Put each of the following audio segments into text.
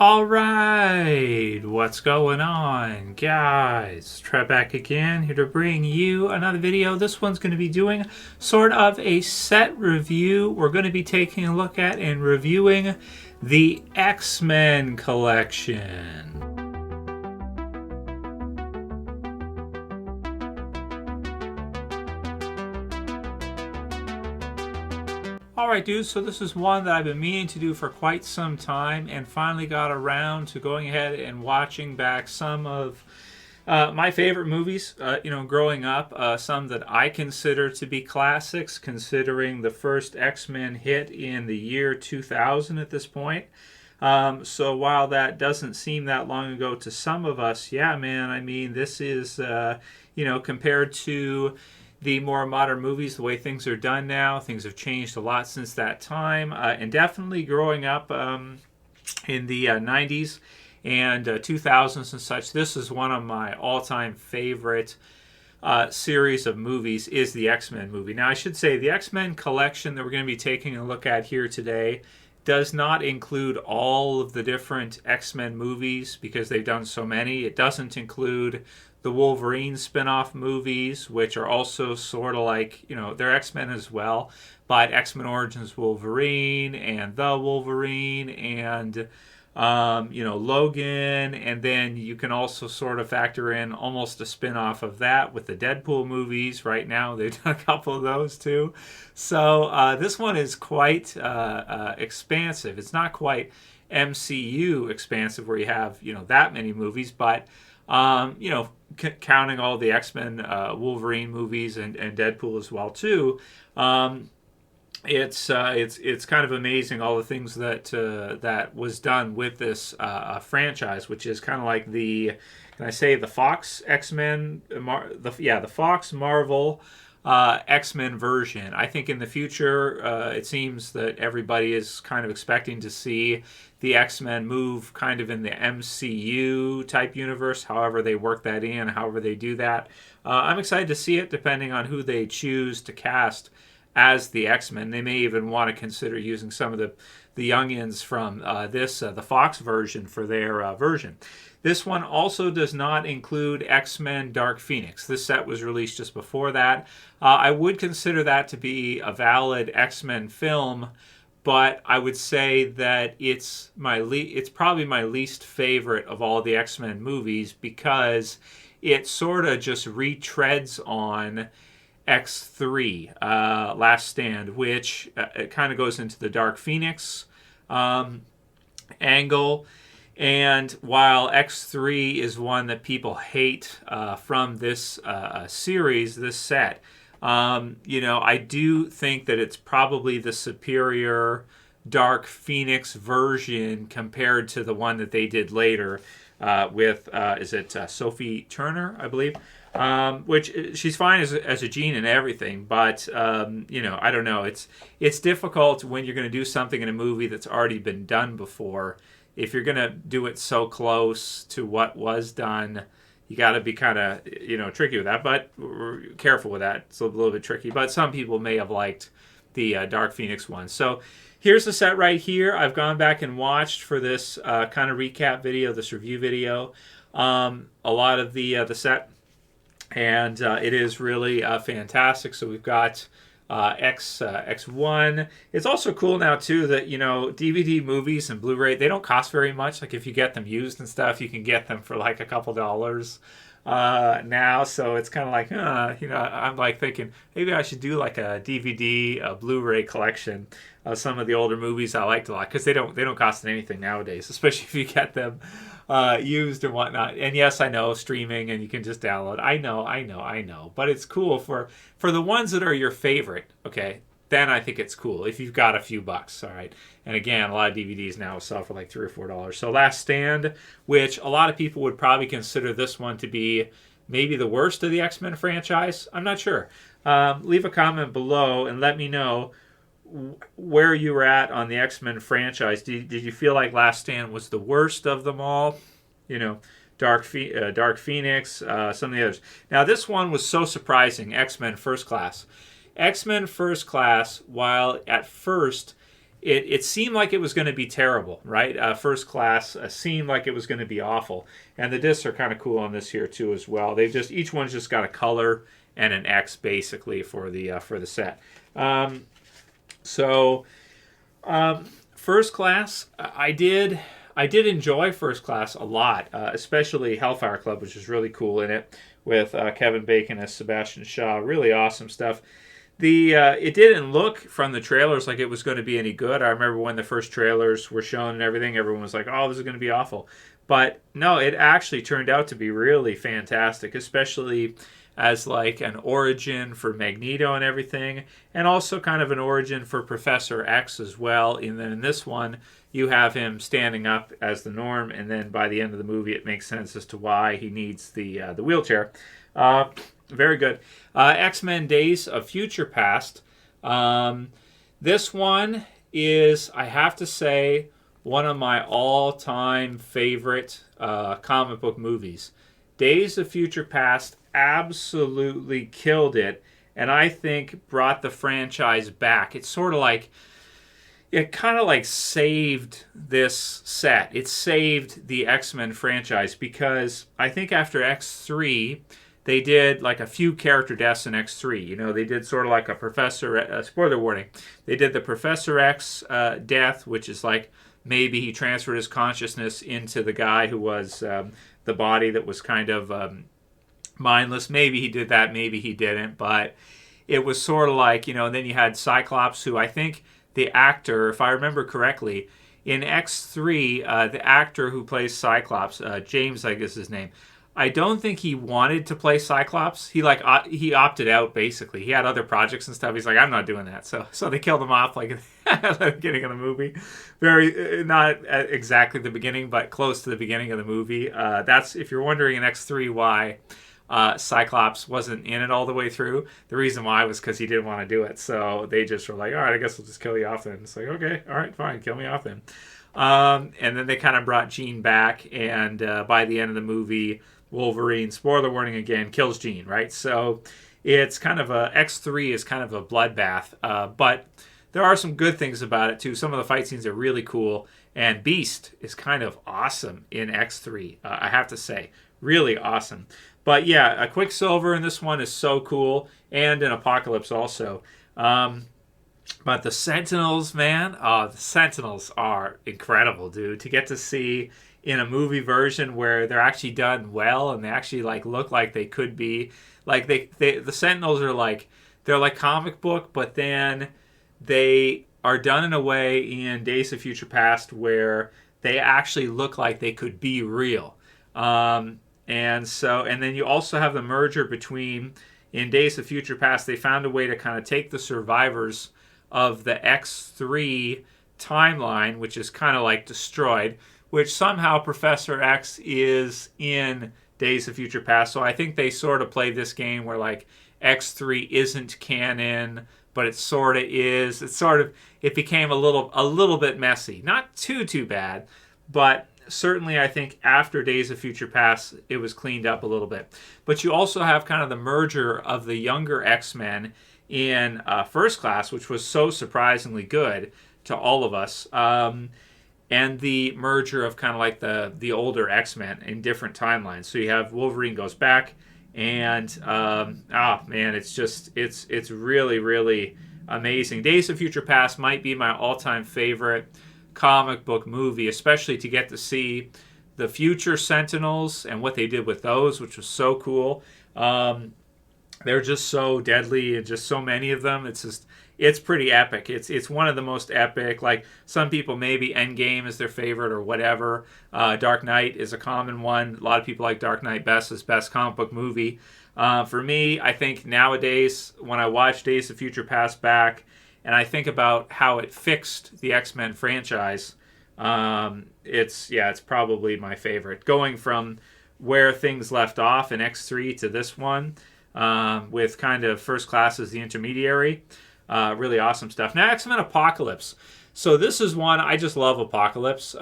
All right, what's going on, guys? Trev back again, here to bring you another video. This one's going to be doing sort of a set review. We're going to be taking a look at and reviewing the X-Men collection. Alright dudes, so this is one that I've been meaning to do for quite some time and finally got around to going ahead and watching back some of my favorite movies, growing up. Some that I consider to be classics, considering the first X-Men hit in the year 2000 at this point. So while that doesn't seem that long ago to some of us, yeah man, I mean this is, compared to the more modern movies, the way things are done now, things have changed a lot since that time. And definitely growing up in the 90s and 2000s and such, this is one of my all-time favorite series of movies is the X-Men movie. Now, I should say the X-Men collection that we're going to be taking a look at here today does not include all of the different X-Men movies because they've done so many. It doesn't include the Wolverine spin-off movies, which are also sort of like, they're X-Men as well, but X-Men Origins Wolverine and The Wolverine and, Logan, and then you can also sort of factor in almost a spin-off of that with the Deadpool movies. Right now, they've done a couple of those too. So this one is quite expansive. It's not quite MCU expansive where you have, that many movies, but counting all the X-Men Wolverine movies and Deadpool as well too, it's kind of amazing all the things that was done with this franchise, which is kind of like the Fox X-Men, the Fox Marvel X-Men version. I think in the future, it seems that everybody is kind of expecting to see the X-Men move kind of in the MCU type universe, however they work that in, however they do that. I'm excited to see it, depending on who they choose to cast as the X-Men. They may even want to consider using some of the youngins from the Fox version for their version. This one also does not include X-Men Dark Phoenix. This set was released just before that. I would consider that to be a valid X-Men film, but I would say that it's probably my least favorite of all the X-Men movies because it sort of just retreads on X3, Last Stand, which it kind of goes into the Dark Phoenix angle. And while X3 is one that people hate from this series, this set, I do think that it's probably the superior Dark Phoenix version compared to the one that they did later with, Sophie Turner, I believe, which she's fine as a Jean and everything, but, I don't know. It's difficult when you're going to do something in a movie that's already been done before. If you're going to do it so close to what was done, you got to be kind of, tricky with that, but we're careful with that. It's a little bit tricky, but some people may have liked the Dark Phoenix one. So here's the set right here. I've gone back and watched for this kind of recap video, this review video, a lot of the set, and it is really fantastic. So we've got X1. It's also cool now too that DVD movies and Blu-ray, they don't cost very much. Like if you get them used and stuff, you can get them for like a couple dollars now. So it's kind of like I'm like thinking maybe I should do like a DVD, a Blu-ray collection of some of the older movies I liked a lot, because they don't cost anything nowadays, especially if you get them used and whatnot. And yes, I know streaming and you can just download. I know. But it's cool for the ones that are your favorite. Okay, then I think it's cool if you've got a few bucks. All right. And again, a lot of DVDs now sell for like $3 or $4. So Last Stand, which a lot of people would probably consider this one to be maybe the worst of the X-Men franchise. I'm not sure. Leave a comment below and let me know where you were at on the X-Men franchise. Did you feel like Last Stand was the worst of them all? Dark Phoenix, some of the others. Now, this one was so surprising, X-Men First Class. X-Men First Class, while at first it seemed like it was going to be terrible, right? First Class seemed like it was going to be awful, and the discs are kind of cool on this here too as well. They've just each one's just got a color and an X basically for the set. First Class, I did enjoy First Class a lot, especially Hellfire Club, which is really cool in it, with Kevin Bacon as Sebastian Shaw. Really awesome stuff. It didn't look from the trailers like it was going to be any good. I remember when the first trailers were shown and everything, everyone was like, oh, this is going to be awful. But no, it actually turned out to be really fantastic, especially as like an origin for Magneto and everything, and also kind of an origin for Professor X as well. And then in this one, you have him standing up as the Norm, and then by the end of the movie, it makes sense as to why he needs the wheelchair. Very good. X-Men Days of Future Past. This one is, I have to say, one of my all-time favorite comic book movies. Days of Future Past absolutely killed it, and I think brought the franchise back. It's sort of like, it kind of like saved this set. It saved the X-Men franchise, because I think after X3, they did like a few character deaths in X3. You know, they did sort of like a spoiler warning. They did the Professor X death, which is like maybe he transferred his consciousness into the guy who was the body that was kind of mindless. Maybe he did that, maybe he didn't. But it was sort of like, you know, and then you had Cyclops, who I think the actor, if I remember correctly, in X3, the actor who plays Cyclops, James, I guess his name, I don't think he wanted to play Cyclops. He he opted out basically. He had other projects and stuff. He's like, I'm not doing that. So they killed him off like at the beginning of the movie. Very not at exactly the beginning, but close to the beginning of the movie. That's, if you're wondering in X3 why Cyclops wasn't in it all the way through. The reason why was because he didn't want to do it. So they just were like, all right, I guess we'll just kill you off then. It's like, okay, all right, fine, kill me off then. And then they kind of brought Jean back, and by the end of the movie, Wolverine, spoiler warning again, kills Jean, right? So it's kind of X3 is kind of a bloodbath, but there are some good things about it too. Some of the fight scenes are really cool, and Beast is kind of awesome in X3, I have to say. Really awesome. But yeah, a Quicksilver in this one is so cool, and an Apocalypse also. But the Sentinels, man, the Sentinels are incredible, dude. To get to see in a movie version where they're actually done well and they actually like look like they could be, like the Sentinels are like, they're like comic book, but then they are done in a way in Days of Future Past where they actually look like they could be real. And then you also have the merger between, in Days of Future Past, they found a way to kind of take the survivors of the X3 timeline, which is kind of like destroyed, which somehow Professor X is in Days of Future Past. So I think they sort of play this game where like X3 isn't canon, but it sort of is. It became a little bit messy. Not too bad, but certainly I think after Days of Future Past, it was cleaned up a little bit. But you also have kind of the merger of the younger X-Men in First Class, which was so surprisingly good to all of us. And the merger of kind of like the older X-Men in different timelines. So you have Wolverine goes back, and man, it's really, really amazing. Days of Future Past might be my all-time favorite comic book movie, especially to get to see the future Sentinels and what they did with those, which was so cool. They're just so deadly, and just so many of them. It's pretty epic. It's one of the most epic. Like, some people maybe Endgame is their favorite or whatever. Dark Knight is a common one. A lot of people like Dark Knight best as best comic book movie. For me, I think nowadays when I watch Days of Future Past back, and I think about how it fixed the X-Men franchise, it's probably my favorite. Going from where things left off in X3 to this one, with kind of First Class as the intermediary. Really awesome stuff. Now, X-Men Apocalypse. So this is one, I just love Apocalypse.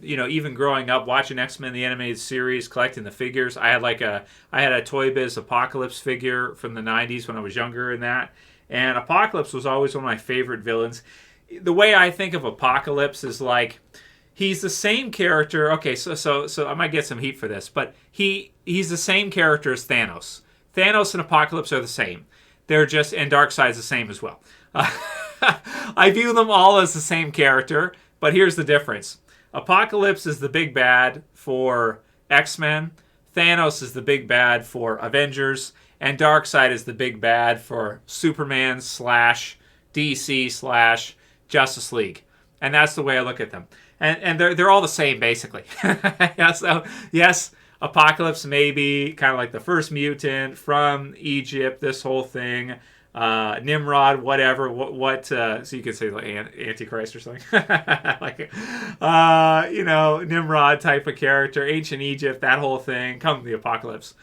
Even growing up, watching X-Men the animated series, collecting the figures. I had a Toy Biz Apocalypse figure from the 90s when I was younger and that. And Apocalypse was always one of my favorite villains. the way I think of Apocalypse is like he's the same character. Okay, so I might get some heat for this, but he's the same character as Thanos. Thanos and Apocalypse are the same. They're just, and Darkseid's the same as well. I view them all as the same character, but here's the difference. Apocalypse is the big bad for X-Men. Thanos is the big bad for Avengers. And Darkseid is the big bad for Superman / DC / Justice League. And that's the way I look at them. And they're all the same, basically. So, yes, Apocalypse may be kind of like the first mutant from Egypt, this whole thing. Nimrod, whatever, so you could say like Antichrist or something. Like, Nimrod type of character, ancient Egypt, that whole thing, come to the Apocalypse.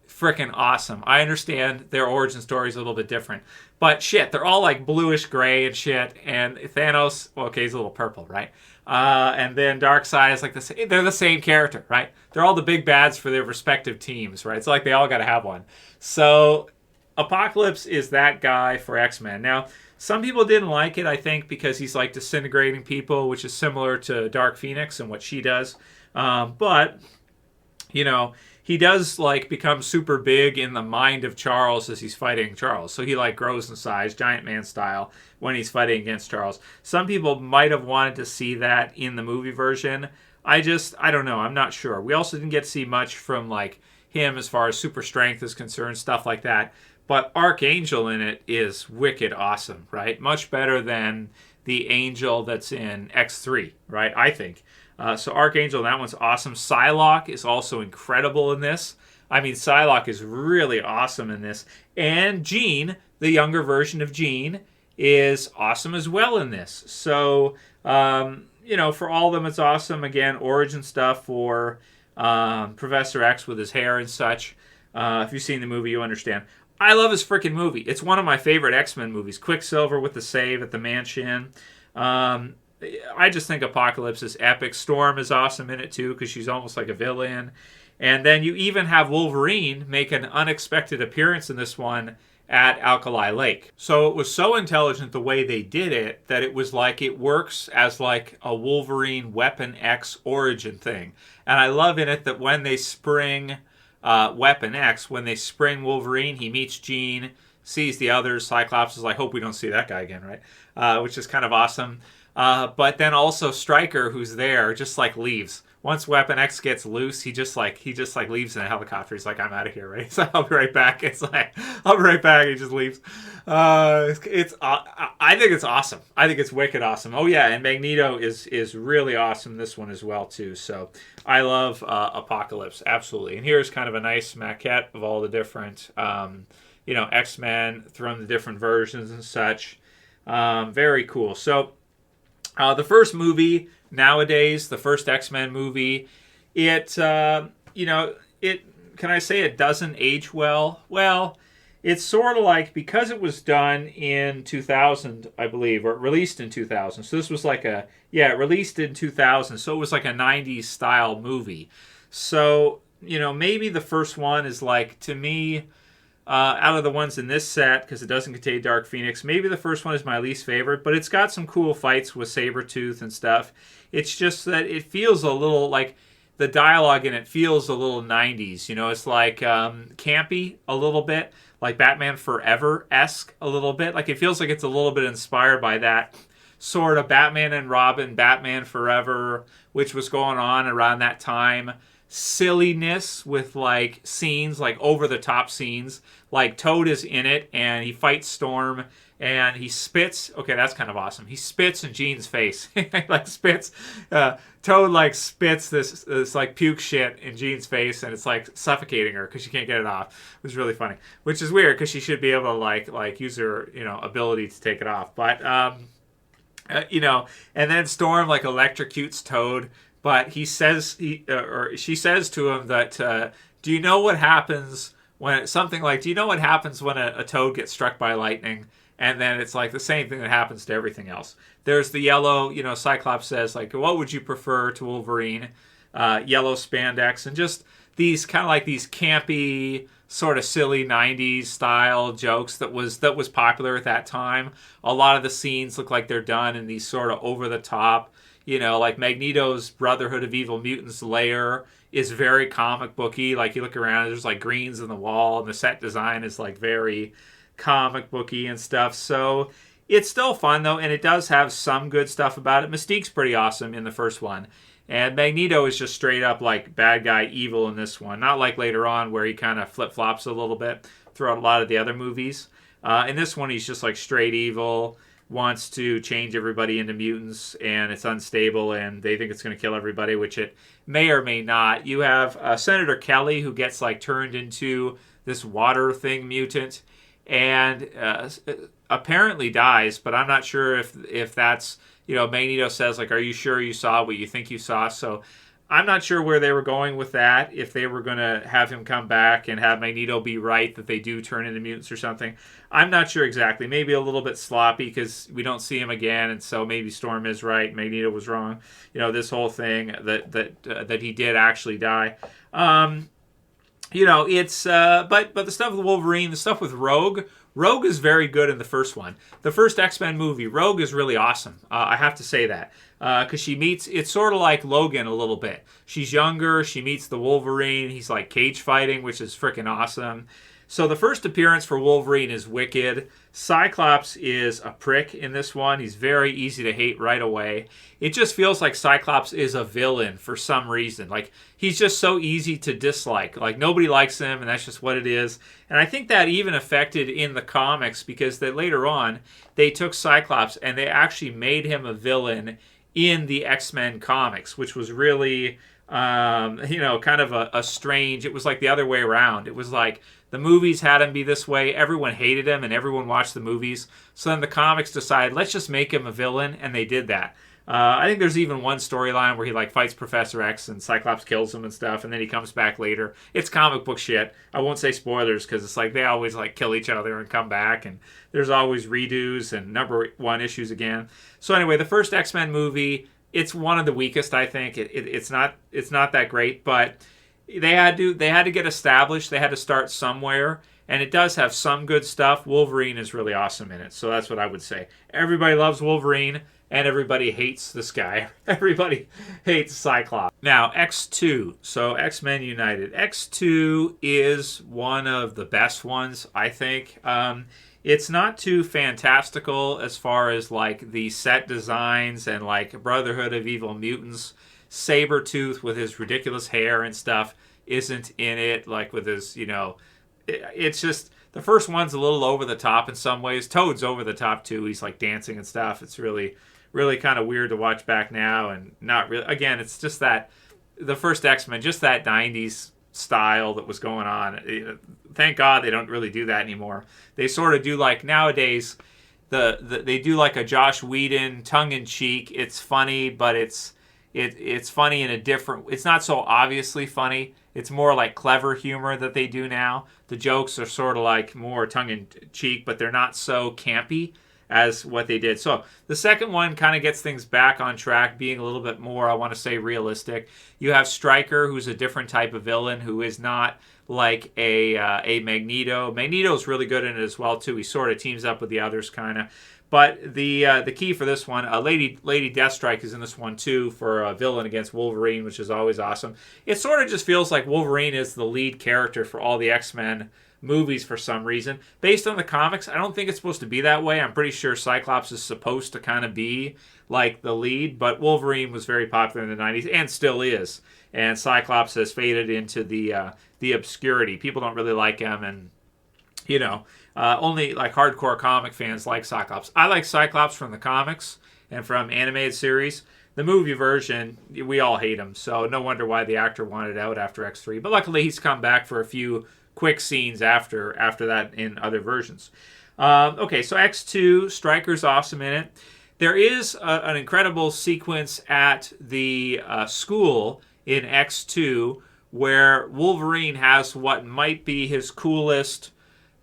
Freaking awesome. I understand their origin story is a little bit different. But shit, they're all like bluish gray and shit. And Thanos, well, okay, he's a little purple, right? And then Darkseid is like they're the same character, right? They're all the big bads for their respective teams, right? It's like they all got to have one. So Apocalypse is that guy for X-Men. Now, some people didn't like it, I think, because he's like disintegrating people, which is similar to Dark Phoenix and what she does. But, he does like become super big in the mind of Charles as he's fighting Charles. So he like grows in size, Giant Man style, when he's fighting against Charles. Some people might have wanted to see that in the movie version. I don't know. I'm not sure. We also didn't get to see much from like him as far as super strength is concerned, stuff like that. But Archangel in it is wicked awesome, right? Much better than the Angel that's in X3, right? I think. So Archangel, that one's awesome. Psylocke is also incredible in this. I mean, Psylocke is really awesome in this. And Jean, the younger version of Jean, is awesome as well in this. So, for all of them, it's awesome. Again, origin stuff for Professor X with his hair and such. If you've seen the movie, you understand. I love his freaking movie. It's one of my favorite X-Men movies. Quicksilver with the save at the mansion. I just think Apocalypse is epic. Storm is awesome in it too because she's almost like a villain. And then you even have Wolverine make an unexpected appearance in this one at Alkali Lake. So it was so intelligent the way they did it that it was like it works as like a Wolverine Weapon X origin thing. And I love in it that when they spring Weapon X, when they spring Wolverine, he meets Jean, sees the others. Cyclops is like, hope we don't see that guy again, right? Which is kind of awesome. But then also Stryker, who's there, just like leaves. Once Weapon X gets loose, he just leaves in a helicopter. He's like, I'm out of here, right? So I'll be right back. It's like, I'll be right back. He just leaves. I think it's awesome. I think it's wicked awesome. Oh yeah, and Magneto is really awesome this one as well too. So I love Apocalypse, absolutely. And here's kind of a nice maquette of all the different, X-Men from the different versions and such. Very cool. So the first movie nowadays, the first X-Men movie, it can I say it doesn't age well? Well, it's sort of like, because it was done in 2000, I believe, or released in 2000. So this was like released in 2000. So it was like a 90s style movie. So, maybe the first one is like, to me, out of the ones in this set, because it doesn't contain Dark Phoenix, maybe the first one is my least favorite, but it's got some cool fights with Sabretooth and stuff. It's just that it feels a little like, the dialogue in it feels a little 90s. It's like campy a little bit, like Batman Forever-esque a little bit. Like it feels like it's a little bit inspired by that sort of Batman and Robin, Batman Forever, which was going on around that time. Silliness with like scenes, like over-the-top scenes. Like Toad is in it and he fights Storm and he spits. Okay, that's kind of awesome. He spits in Jean's face. Toad like spits this like puke shit in Jean's face and it's like suffocating her because she can't get it off. It was really funny, which is weird because she should be able to like use her ability to take it off. But and then Storm like electrocutes Toad. But she says to him that, do you know what happens when a toad gets struck by lightning? And then it's like the same thing that happens to everything else. There's the yellow, Cyclops says, like, what would you prefer to Wolverine? Yellow spandex. And just these kind of like these campy sort of silly 90s style jokes that was popular at that time. A lot of the scenes look like they're done in these sort of over the top, like Magneto's Brotherhood of Evil Mutants lair is very comic booky. Like you look around, there's like greens in the wall, and the set design is like very comic booky and stuff. So it's still fun though, and it does have some good stuff about it. Mystique's pretty awesome in the first one. And Magneto is just straight up like bad guy evil in this one. Not like later on where he kind of flip-flops a little bit throughout a lot of the other movies. In this one, he's just like straight evil, wants to change everybody into mutants, and it's unstable, and they think it's going to kill everybody, which it may or may not. You have Senator Kelly, who gets like turned into this water thing mutant, and apparently dies, but I'm not sure if that's... Magneto says, like, are you sure you saw what you think you saw? So I'm not sure where they were going with that, if they were going to have him come back and have Magneto be right that they do turn into mutants or something. I'm not sure exactly. Maybe a little bit sloppy because we don't see him again, and so maybe Storm is right, Magneto was wrong. This whole thing that he did actually die. It's but the stuff with Wolverine, the stuff with Rogue is very good in the first one. The first X-Men movie, Rogue is really awesome. I have to say that. Because it's sort of like Logan a little bit. She's younger, she meets the Wolverine, he's like cage fighting, which is freaking awesome. So the first appearance for Wolverine is wicked. Cyclops is a prick in this one. He's very easy to hate right away. It just feels like Cyclops is a villain for some reason. Like, he's just so easy to dislike. Like, nobody likes him, and that's just what it is. And I think that even affected in the comics, because later on, they took Cyclops and they actually made him a villain in the X-Men comics, which was really, kind of a strange... It was like the other way around. It was like... The movies had him be this way. Everyone hated him, and everyone watched the movies. So then the comics decided, let's just make him a villain, and they did that. I think there's even one storyline where he like fights Professor X, and Cyclops kills him and stuff, and then he comes back later. It's comic book shit. I won't say spoilers because it's like they always like kill each other and come back, and there's always redos and number one issues again. So anyway, the first X-Men movie, it's one of the weakest. I think it's not that great, but they had to get established. They had to start somewhere, and it does have some good stuff. Wolverine is really awesome in it, so that's what I would say. Everybody loves Wolverine, and everybody hates this guy. Everybody hates Cyclops. Now, X2, so X-Men United. X2 is one of the best ones, I think. It's not too fantastical as far as like the set designs and like Brotherhood of Evil Mutants. Sabretooth with his ridiculous hair and stuff isn't in it, like with his, it's just, the first one's a little over the top in some ways. Toad's over the top too. He's like dancing and stuff. It's really, really kind of weird to watch back now, and not really, again, it's just that, the first X-Men, just that 90s style that was going on. Thank God they don't really do that anymore. They sort of do like, nowadays, they do like a Josh Whedon tongue-in-cheek. It's funny, but it's funny in a different... It's not so obviously funny. It's more like clever humor that they do now. The jokes are sort of like more tongue-in-cheek, but they're not so campy as what they did. So the second one kind of gets things back on track, being a little bit more, I want to say, realistic. You have Stryker, who's a different type of villain, who is not like a Magneto. Magneto's really good in it as well, too. He sort of teams up with the others, kind of. But the key for this one, Lady Deathstrike is in this one too for a villain against Wolverine, which is always awesome. It sort of just feels like Wolverine is the lead character for all the X-Men movies for some reason. Based on the comics, I don't think it's supposed to be that way. I'm pretty sure Cyclops is supposed to kind of be like the lead, but Wolverine was very popular in the 90s and still is. And Cyclops has faded into the obscurity. People don't really like him, and only like hardcore comic fans like Cyclops. I like Cyclops from the comics and from animated series. The movie version, we all hate him, so no wonder why the actor wanted out after X3. But luckily, he's come back for a few quick scenes after that in other versions. Okay, so X2, Stryker's awesome in it. There is an incredible sequence at the school in X2 where Wolverine has what might be his coolest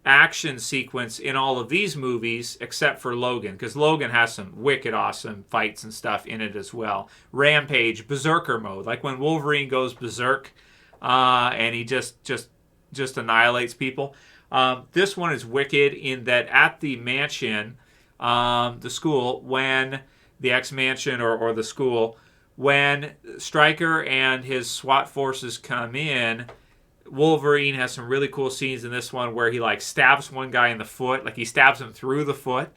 action sequence in all of these movies except for Logan, because Logan has some wicked awesome fights and stuff in it as well. Rampage, berserker mode, like when Wolverine goes berserk and he just just annihilates people. This one is wicked in that at the mansion, the school, when the X mansion or the school, when Stryker and his SWAT forces come in, Wolverine has some really cool scenes in this one where he like stabs one guy in the foot, like he stabs him through the foot,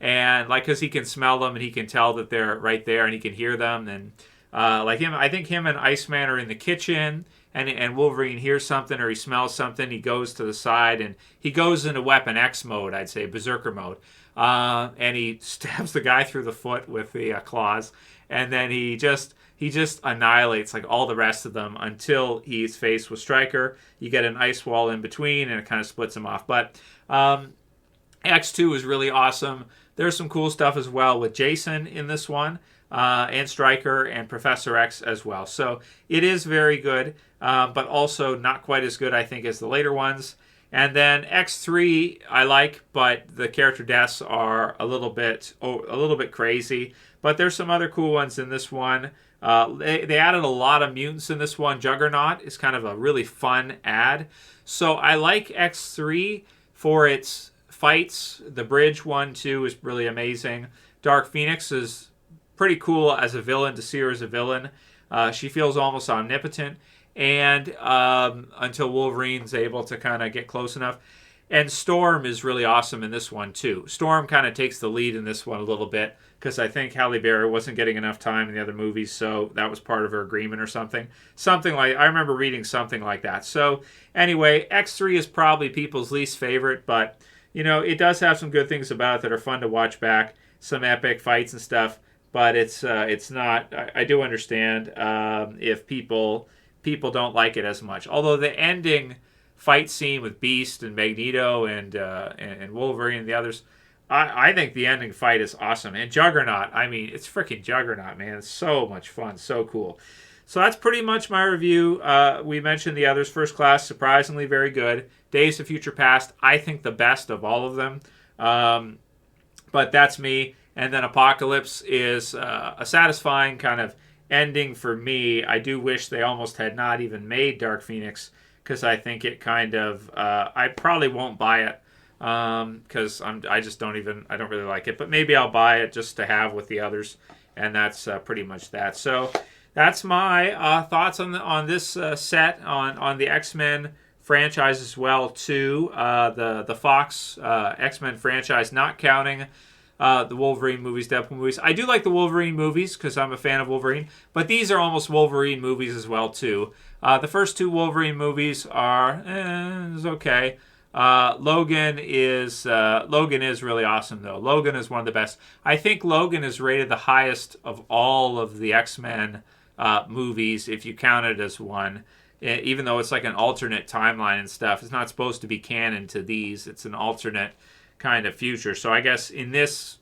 and like because he can smell them and he can tell that they're right there and he can hear them, and like him, I think him and Iceman are in the kitchen, and Wolverine hears something or he smells something. He goes to the side and he goes into Weapon X mode, I'd say Berserker mode, and he stabs the guy through the foot with the claws, and then he just annihilates like all the rest of them until he's faced with Stryker. You get an ice wall in between, and it kind of splits him off. But X2 is really awesome. There's some cool stuff as well with Jason in this one, and Stryker and Professor X as well. So it is very good, but also not quite as good, I think, as the later ones. And then X3 I like, but the character deaths are a little bit crazy. But there's some other cool ones in this one. They added a lot of mutants in this one. Juggernaut is kind of a really fun add. So I like X3 for its fights. The bridge one, too, is really amazing. Dark Phoenix is pretty cool as a villain, to see her as a villain. She feels almost omnipotent, and until Wolverine's able to kind of get close enough. And Storm is really awesome in this one, too. Storm kind of takes the lead in this one a little bit, because I think Halle Berry wasn't getting enough time in the other movies, so that was part of her agreement or something. Something like, I remember reading something like that. So, anyway, X3 is probably people's least favorite, but, you know, it does have some good things about it that are fun to watch back. Some epic fights and stuff, but it's not, I do understand if people don't like it as much. Although the ending fight scene with Beast and Magneto and Wolverine and the others, I think the ending fight is awesome. And Juggernaut, I mean, it's freaking Juggernaut, man. It's so much fun, so cool. So that's pretty much my review. We mentioned the others. First Class, surprisingly very good. Days of Future Past, I think the best of all of them. But that's me. And then Apocalypse is a satisfying kind of ending for me. I do wish they almost had not even made Dark Phoenix, because I think it kind of, I probably won't buy it, because I don't really like it. But maybe I'll buy it just to have with the others, and that's pretty much that. So that's my thoughts on this set, on the X-Men franchise as well, too. The Fox X-Men franchise, not counting the Wolverine movies, Deadpool movies. I do like the Wolverine movies because I'm a fan of Wolverine, but these are almost Wolverine movies as well, too. The first two Wolverine movies are is okay. Logan is really awesome, though. Logan is one of the best. I think Logan is rated the highest of all of the X-Men movies, if you count it as one. Even though it's like an alternate timeline and stuff, it's not supposed to be canon to these. It's an alternate kind of future. So I guess in this,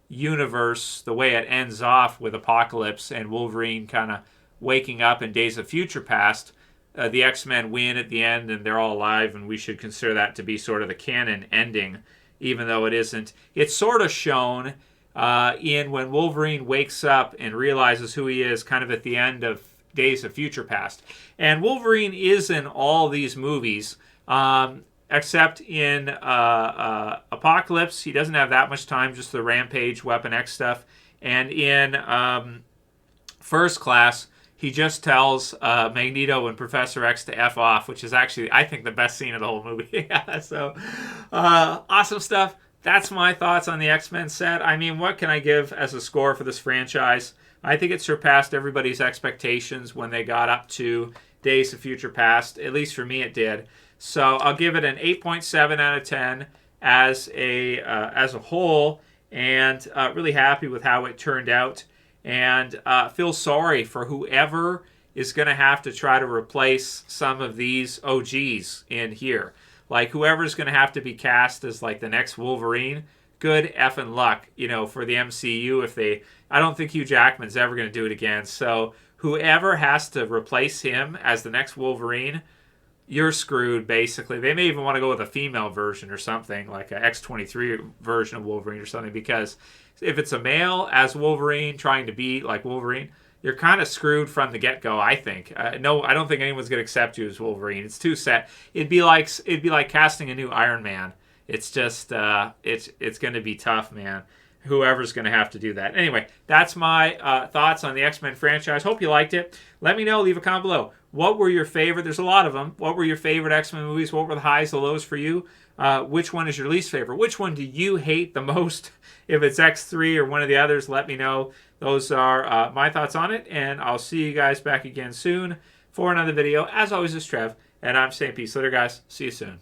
universe, the way it ends off with Apocalypse and Wolverine kind of waking up in Days of Future Past, the X-Men win at the end and they're all alive, and we should consider that to be sort of the canon ending, even though it isn't. It's sort of shown in when Wolverine wakes up and realizes who he is kind of at the end of Days of Future Past. And Wolverine is in all these movies, except in Apocalypse. He doesn't have that much time, just the Rampage, Weapon X stuff. And in First Class, he just tells Magneto and Professor X to F off, which is actually, I think, the best scene of the whole movie. So, awesome stuff. That's my thoughts on the X-Men set. I mean, what can I give as a score for this franchise? I think it surpassed everybody's expectations when they got up to Days of Future Past. At least for me, it did. So I'll give it an 8.7 out of 10 as a whole, and really happy with how it turned out. And feel sorry for whoever is going to have to try to replace some of these OGs in here. Like whoever's going to have to be cast as like the next Wolverine. Good effing luck, for the MCU. I don't think Hugh Jackman's ever going to do it again. So whoever has to replace him as the next Wolverine, you're screwed, basically. They may even want to go with a female version or something, like an X-23 version of Wolverine or something, because if it's a male as Wolverine trying to be like Wolverine, you're kind of screwed from the get-go, I think. No, I don't think anyone's going to accept you as Wolverine. It's too set. It'd be like casting a new Iron Man. It's just it's going to be tough, man. Whoever's going to have to do that. Anyway, that's my thoughts on the X-Men franchise. Hope you liked it. Let me know. Leave a comment below. What were your favorite? There's a lot of them. What were your favorite X-Men movies? What were the highs, the lows for you? Which one is your least favorite? Which one do you hate the most? If it's X3 or one of the others, let me know. Those are my thoughts on it, and I'll see you guys back again soon for another video. As always, it's Trev, and I'm saying peace. Later, guys. See you soon.